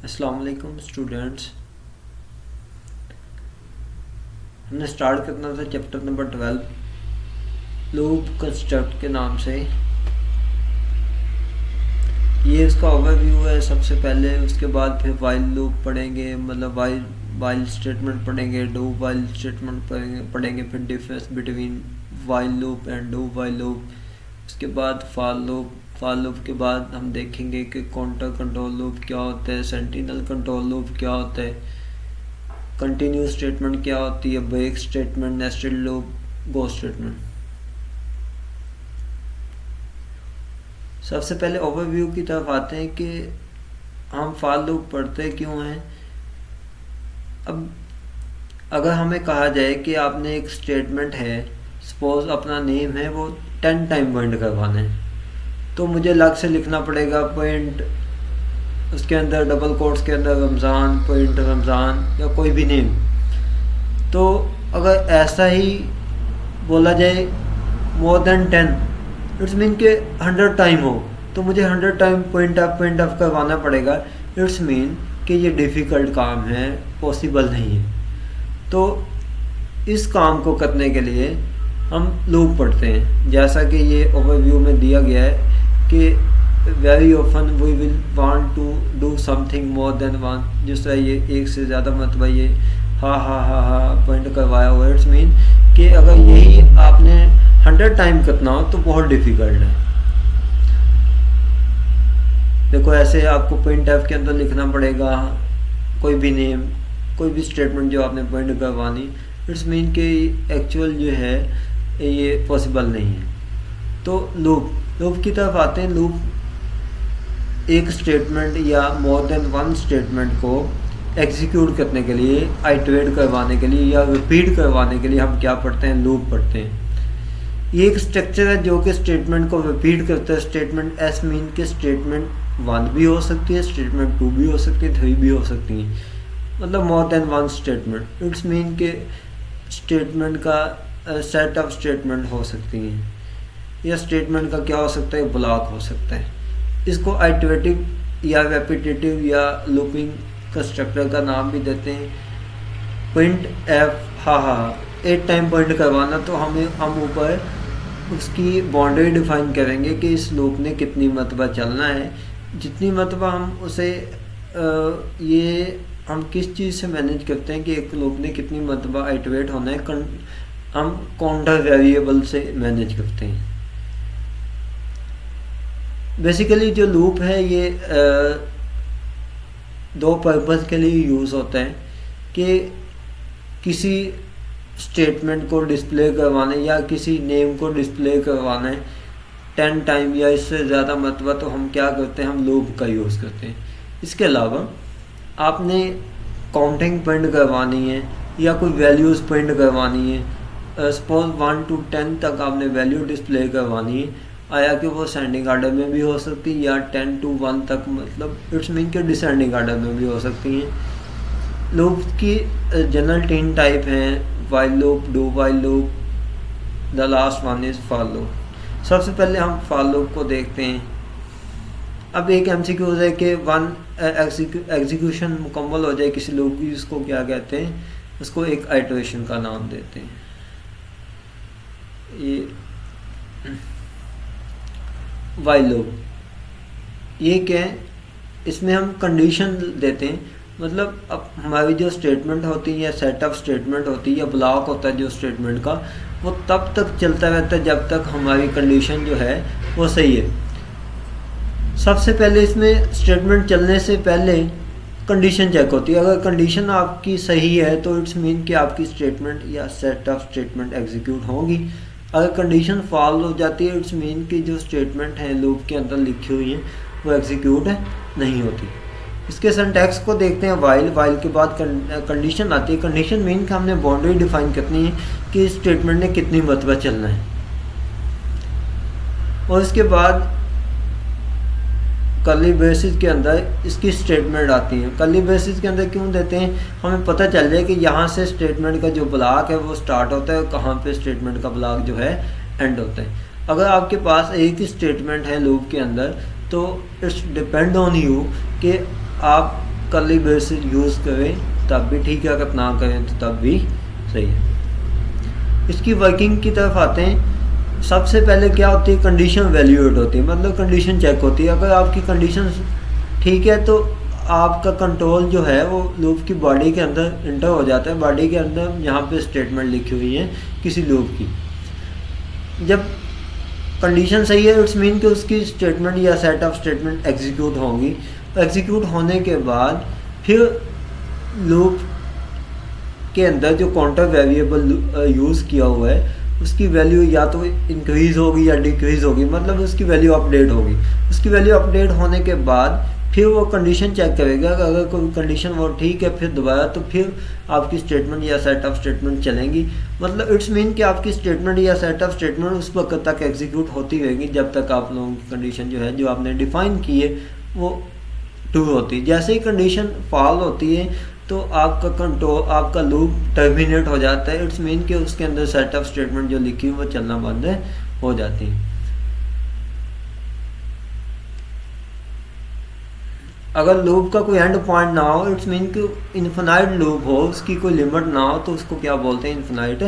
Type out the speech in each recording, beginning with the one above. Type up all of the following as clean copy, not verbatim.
अस्सलाम वालेकुम स्टूडेंट्स। हमने स्टार्ट करना था चैप्टर नंबर 12 लूप कंस्ट्रक्ट के नाम से। ये इसका ओवरव्यू है सबसे पहले, उसके बाद फिर वाइल लूप पढ़ेंगे, मतलब वाइल स्टेटमेंट पढ़ेंगे, डू वाइल स्टेटमेंट पढ़ेंगे, फिर difference between while loop and do while loop. उसके बाद फॉर लूप के बाद हम देखेंगे कि काउंटर कंट्रोल लूप क्या होता है, सेंटिनल कंट्रोल लूप क्या होता है, कंटिन्यू स्टेटमेंट क्या होती है, ब्रेक स्टेटमेंट, नेस्टेड लूप, गो स्टेटमेंट। सबसे पहले ओवरव्यू की तरफ आते हैं कि हम फॉर लूप पढ़ते क्यों हैं। अब अगर हमें कहा जाए कि आपने एक स्टेटमेंट है, सपोज अपना नेम है, वो 10 टाइम पॉइंट करवाना है, तो मुझे अलग से लिखना पड़ेगा पॉइंट, उसके अंदर डबल कोट्स के अंदर रमज़ान, पॉइंट रमज़ान या कोई भी नेम। तो अगर ऐसा ही बोला जाए मोर देन 10, इट्स मीन के 100 टाइम हो, तो मुझे 100 टाइम पॉइंट ऑफ करवाना पड़ेगा। इट्स मीन कि ये डिफ़िकल्ट काम है, पॉसिबल नहीं है। तो इस काम को करने के लिए हम लूप पढ़ते हैं, जैसा कि ये ओवरव्यू में दिया गया है कि very often we will want to do something more than one. जिस तरह ये एक से ज़्यादा मतलब ये हा पॉइंट करवाया हुआ है, इट्स मीन कि अगर यही आपने 100 टाइम करना हो तो बहुत डिफ़िकल्ट है। देखो ऐसे आपको पॉइंट एफ के अंदर लिखना पड़ेगा कोई भी नेम, कोई भी स्टेटमेंट जो आपने पॉइंट करवानी, इट्स मीन कि एक्चुअल जो है ये पॉसिबल नहीं है। तो लूप की तरफ आते हैं। लूप एक स्टेटमेंट या मोर देन वन स्टेटमेंट को एग्जीक्यूट करने के लिए, आइटरेट करवाने के लिए या रिपीट करवाने के लिए हम क्या पढ़ते हैं, लूप पढ़ते हैं। ये एक स्ट्रक्चर है जो कि स्टेटमेंट को रिपीट करता है। स्टेटमेंट एस मीन के स्टेटमेंट 1 भी हो सकती है, स्टेटमेंट 2 भी हो सकती है, 3 भी हो सकती है, मतलब मोर than one statement. It's mean के स्टेटमेंट का सेट ऑफ स्टेटमेंट हो सकती हैं, या स्टेटमेंट का क्या हो सकता है, ब्लॉक हो सकता है। इसको आइटरेटिव या रेपिटेटिव या लूपिंग कंस्ट्रक्टर का नाम भी देते हैं। पॉइंट एफ 8 टाइम पॉइंट करवाना, तो हम ऊपर उसकी बाउंड्री डिफाइन करेंगे कि इस लूप ने कितनी मरतबा चलना है। जितनी मरतबा हम उसे ये हम किस चीज़ से मैनेज करते हैं कि एक लूप ने कितनी मरतबा आइटरेट होना है, हम काउंटर वेरिएबल से मैनेज करते हैं। बेसिकली जो लूप है ये दो पर्पज़ के लिए यूज़ होता है कि किसी स्टेटमेंट को डिस्प्ले करवाने या किसी नेम को डिस्प्ले करवाना है 10 टाइम या इससे ज़्यादा मरतबा, तो हम क्या करते हैं, हम लूप का यूज़ करते हैं। इसके अलावा आपने काउंटिंग पॉइंट करवानी है या कोई वैल्यूज़ पॉइंट करवानी है, सपोज 1 to 10 तक आपने वैल्यू डिस्प्ले करवानी है, आया कि वो सेंडिंग आर्डर में भी हो सकती है, या 10 to 1 तक, मतलब इट्स मीन के डिसेंडिंग आर्डर में भी हो सकती हैं। लूप की जनरल 3 टाइप हैं, while loop, do while loop, the last one is for loop. सबसे पहले हम फॉर लूप को देखते हैं। अब एक एमसीक्यू है कि वन एग्जीक्यूशन मुकम्मल हो जाए किसी लूप की, उसको क्या कहते हैं, उसको एक आइटरेशन का नाम देते हैं। ये वाइल लूप ये क्या है, इसमें हम कंडीशन देते हैं, मतलब अब हमारी जो स्टेटमेंट होती है या सेट ऑफ स्टेटमेंट होती है या ब्लॉक होता है जो स्टेटमेंट का, वो तब तक चलता रहता है जब तक हमारी कंडीशन जो है वो सही है। सबसे पहले इसमें स्टेटमेंट चलने से पहले कंडीशन चेक होती है। अगर कंडीशन आपकी सही है तो इट्स मीन कि आपकी स्टेटमेंट या सेट ऑफ स्टेटमेंट एग्जीक्यूट होंगी। अगर कंडीशन फॉल हो जाती है, इट्स मीन कि जो स्टेटमेंट है लूप के अंदर लिखी हुई हैं वो एग्जीक्यूट नहीं होती। इसके सिंटैक्स को देखते हैं। वाइल के बाद कंडीशन आती है। कंडीशन मीन कि हमने बाउंड्री डिफाइन करनी है कि स्टेटमेंट ने कितनी मरतबा चलना है। और इसके बाद कर्ली ब्रेसेस के अंदर इसकी स्टेटमेंट आती है। कर्ली ब्रेसेस के अंदर क्यों देते हैं, हमें पता चल जाए कि यहाँ से स्टेटमेंट का जो ब्लॉक है वो स्टार्ट होता है, कहाँ पे स्टेटमेंट का ब्लॉक जो है एंड होता है। अगर आपके पास एक ही स्टेटमेंट है लूप के अंदर, तो इट्स डिपेंड ऑन यू कि आप कर्ली ब्रेसेस यूज़ करें तब भी ठीक है, अगर ना करें तो तब भी सही है। इसकी वर्किंग की तरफ आते हैं। सबसे पहले क्या होती है, कंडीशन वैल्यूएट होती है, मतलब कंडीशन चेक होती है। अगर आपकी कंडीशन ठीक है तो आपका कंट्रोल जो है वो लूप की बॉडी के अंदर इंटर हो जाता है। बॉडी के अंदर यहाँ पे स्टेटमेंट लिखी हुई है किसी लूप की। जब कंडीशन सही है इट्स मीन कि उसकी स्टेटमेंट या सेट ऑफ स्टेटमेंट एग्जीक्यूट होंगी। एग्जीक्यूट होने के बाद फिर लूप के अंदर जो काउंटर वेरिएबल यूज़ किया हुआ है उसकी वैल्यू या तो इंक्रीज़ होगी या डिक्रीज़ होगी, मतलब उसकी वैल्यू अपडेट होगी। उसकी वैल्यू अपडेट होने के बाद फिर वो कंडीशन चेक करेगा, अगर कोई कंडीशन वो ठीक है फिर दोबारा तो फिर आपकी स्टेटमेंट या सेट ऑफ स्टेटमेंट चलेंगी। मतलब इट्स मीन कि आपकी स्टेटमेंट या सेट ऑफ स्टेटमेंट उस वक्त तक एग्जीक्यूट होती रहेगी जब तक आप लोगों की कंडीशन जो है जो आपने डिफाइन की है वो ट्रू होती है। जैसे ही कंडीशन फॉल होती है तो आपका कंट्रोल, आपका लूप टर्मिनेट हो जाता है। इट्स मीन कि उसके अंदर सेट ऑफ स्टेटमेंट जो लिखी है वो चलना बंद हो जाती है। अगर लूप का कोई एंड पॉइंट ना हो, इट्स मीन कि इन्फिनाइट लूप हो, उसकी कोई लिमिट ना हो, तो उसको क्या बोलते हैं, इन्फिनाइट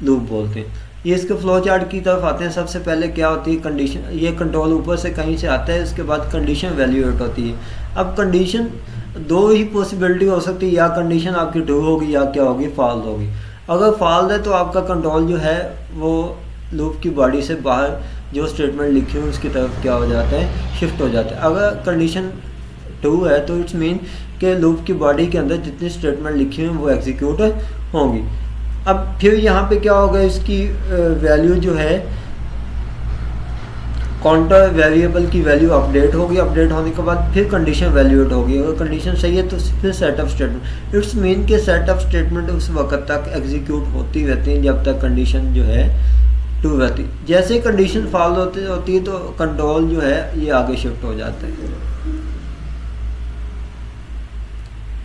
लूप बोलते हैं। ये इसके फ्लो चार्ट की तरफ आते हैं। सबसे पहले क्या होती है कंडीशन, ये कंट्रोल ऊपर से कहीं से आता है, उसके बाद कंडीशन वैल्यूएट होती है। अब कंडीशन दो ही पॉसिबिलिटी हो सकती है, या कंडीशन आपकी ट्रू होगी या क्या होगी, फॉल्स होगी। अगर फॉल्स है तो आपका कंट्रोल जो है वो लूप की बॉडी से बाहर जो स्टेटमेंट लिखी हुई उसकी तरफ क्या हो जाता है, शिफ्ट हो जाता है। अगर कंडीशन ट्रू है तो इट्स मीन के लूप की बॉडी के अंदर जितनी स्टेटमेंट लिखी हुई वो एग्जीक्यूट होंगी। अब फिर यहाँ पे क्या होगा, इसकी वैल्यू जो है काउंटर वेरिएबल की वैल्यू अपडेट होगी। अपडेट होने के बाद फिर कंडीशन वैल्यूएट होगी। अगर कंडीशन सही है तो फिर set of statement. It's mean के सेट ऑफ स्टेटमेंट उस वक्त तक एग्जीक्यूट होती रहती हैं जब तक कंडीशन जो है ट्रू रहती है। जैसे ही कंडीशन फॉल्स होती है तो कंट्रोल जो है ये आगे शिफ्ट हो जाता है।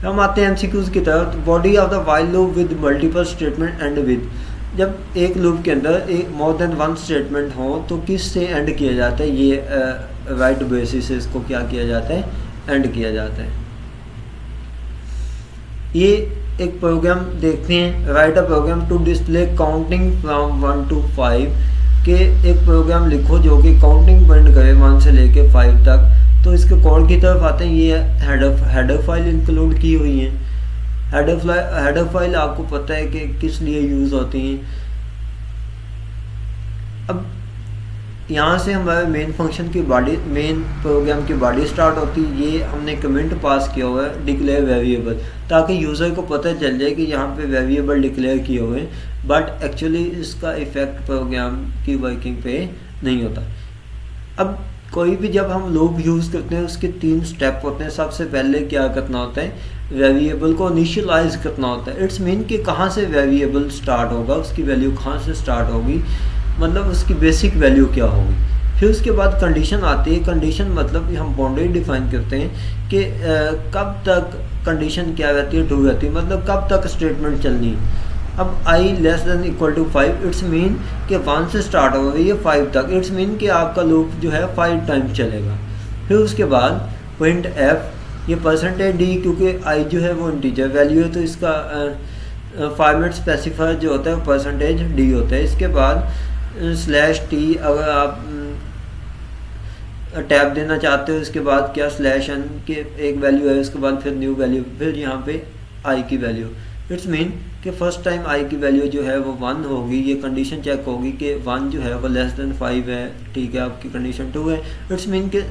हम आते हैं एमसीक्यूज की तरफ। Body of the while loop with multiple statement and with, जब एक लूप के अंदर एक मोर देन वन स्टेटमेंट हो तो किस से एंड किया जाता है, ये राइट बेसिस से इसको क्या किया जाता है, एंड किया जाता है। ये एक प्रोग्राम देखते हैं, write a program to display counting from 1 to 5 के एक प्रोग्राम लिखो जो कि काउंटिंग पॉइंट करे 1 से लेके 5 तक। तो इसके कोड की तरफ आते हैं। ये हेडर फाइल इंक्लूड की हुई है। हेडर फाइल आपको पता है कि किस लिए यूज़ होती हैं। अब यहाँ से हमारे मेन फंक्शन की बॉडी, मेन प्रोग्राम की बॉडी स्टार्ट होती है। ये हमने कमेंट पास किया हुआ है डिक्लेयर वेरिएबल, ताकि यूज़र को पता चल जाए कि यहाँ पे वेरिएबल डिक्लेयर किए हुए हैं, बट एक्चुअली इसका इफेक्ट प्रोग्राम की वर्किंग पे नहीं होता। अब कोई भी जब हम लूप यूज़ करते हैं उसके 3 स्टेप होते हैं। सबसे पहले क्या करना होता है, वेरिएबल को इनिशियलाइज करना होता है। इट्स मीन कि कहाँ से वेरिएबल स्टार्ट होगा, उसकी वैल्यू कहाँ से स्टार्ट होगी, मतलब उसकी बेसिक वैल्यू क्या होगी। फिर उसके बाद कंडीशन आती है। कंडीशन मतलब हम बाउंड्री डिफाइन करते हैं कि कब तक कंडीशन क्या रहती है, ट्रू रहती है, मतलब कब तक स्टेटमेंट चलनी है। अब i less than equal to 5, it's mean कि 1 से स्टार्ट होगा ये 5 तक। इट्स मीन कि आपका लूप जो है 5 टाइम चलेगा। फिर उसके बाद प्रिंट f, ये %d, क्योंकि i जो है वो इंटीजर वैल्यू है तो इसका फॉर्मेट स्पेसिफायर जो होता है वो %d होता है। इसके बाद /t, अगर आप टैब देना चाहते हो, इसके बाद क्या /n के एक वैल्यू है, उसके बाद फिर न्यू वैल्यू, फिर यहाँ पे i की वैल्यू। इट्स मीन कि फर्स्ट टाइम i की वैल्यू जो है वो 1 होगी। ये कंडीशन चेक होगी कि 1 जो है वो लेस देन 5 है, ठीक है, आपकी कंडीशन 2 है। इट्स मीन कि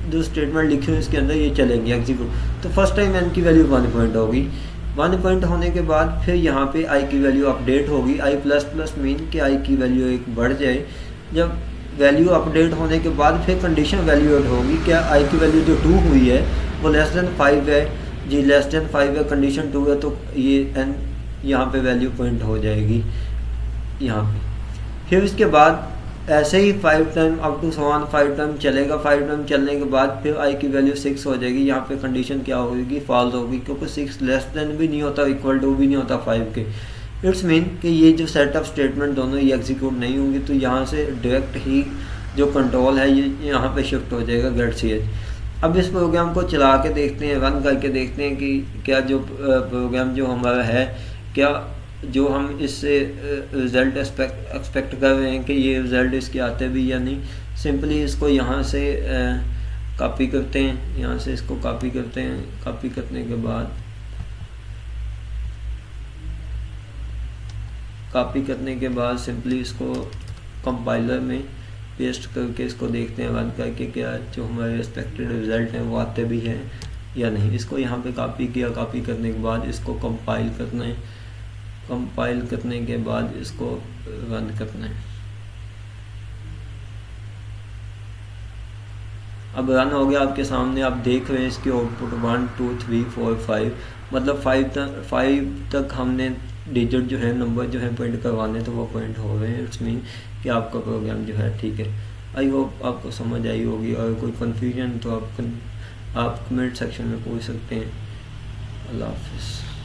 जो स्टेटमेंट लिखी हुई इसके अंदर ये चलेंगे एग्जीक्यूट। तो फर्स्ट टाइम n की वैल्यू 1 पॉइंट होगी। 1 पॉइंट होने के बाद फिर यहाँ पे i की वैल्यू अपडेट होगी। i++ मीन कि i की वैल्यू एक बढ़ जाए। जब वैल्यू अपडेट होने के बाद फिर कंडीशन वैल्यूएट होगी, क्या i की वैल्यू जो 2 हुई है वो लेस देन 5 है, जी लेस देन 5 है, कंडीशन 2 है, तो ये n यहाँ पे वैल्यू पॉइंट हो जाएगी यहाँ पे। फिर इसके बाद ऐसे ही 5 टाइम अप टू 5 टाइम चलेगा। 5 टाइम चलने के बाद फिर i की वैल्यू 6 हो जाएगी। यहाँ पे कंडीशन क्या होगी, फॉल्स होगी, क्योंकि 6 लेस देन भी नहीं होता, इक्वल टू भी नहीं होता 5 के। इट्स मीन कि ये जो सेट ऑफ स्टेटमेंट दोनों ये एग्जीक्यूट नहीं होंगी, तो यहाँ से डायरेक्ट ही जो कंट्रोल है ये यहाँ पे शिफ्ट हो जाएगा गेट ch। अब इस प्रोग्राम को चला के देखते हैं, रन करके देखते हैं कि क्या जो प्रोग्राम जो हमारा है, क्या जो हम इससे रिज़ल्ट एक्सपेक्ट कर रहे हैं कि ये रिज़ल्ट इसके आते भी या नहीं। सिंपली इसको यहाँ से कॉपी करते हैं, यहाँ से इसको कॉपी करते हैं। कॉपी करने के बाद सिंपली इसको कंपाइलर में पेस्ट करके इसको देखते हैं, रन करके क्या जो हमारे एक्सपेक्टेड रिज़ल्ट हैं वो आते भी हैं या नहीं। इसको यहाँ पे कॉपी किया, कॉपी करने के बाद इसको कंपाइल करना है। कंपाइल करने के बाद इसको रन करना है। अब रन हो गया आपके सामने, आप देख रहे हैं इसकी आउटपुट 1 2 3 4 5, मतलब 5 तक हमने डिजिट जो है, नंबर जो है प्रिंट करवाने, तो वो प्रिंट हो रहे हैं। इट्स मीन कि आपका प्रोग्राम जो है ठीक है। आई होप आपको समझ आई होगी। और कोई कन्फ्यूजन तो आप कमेंट सेक्शन में पूछ सकते हैं। अल्लाह हाफिज़।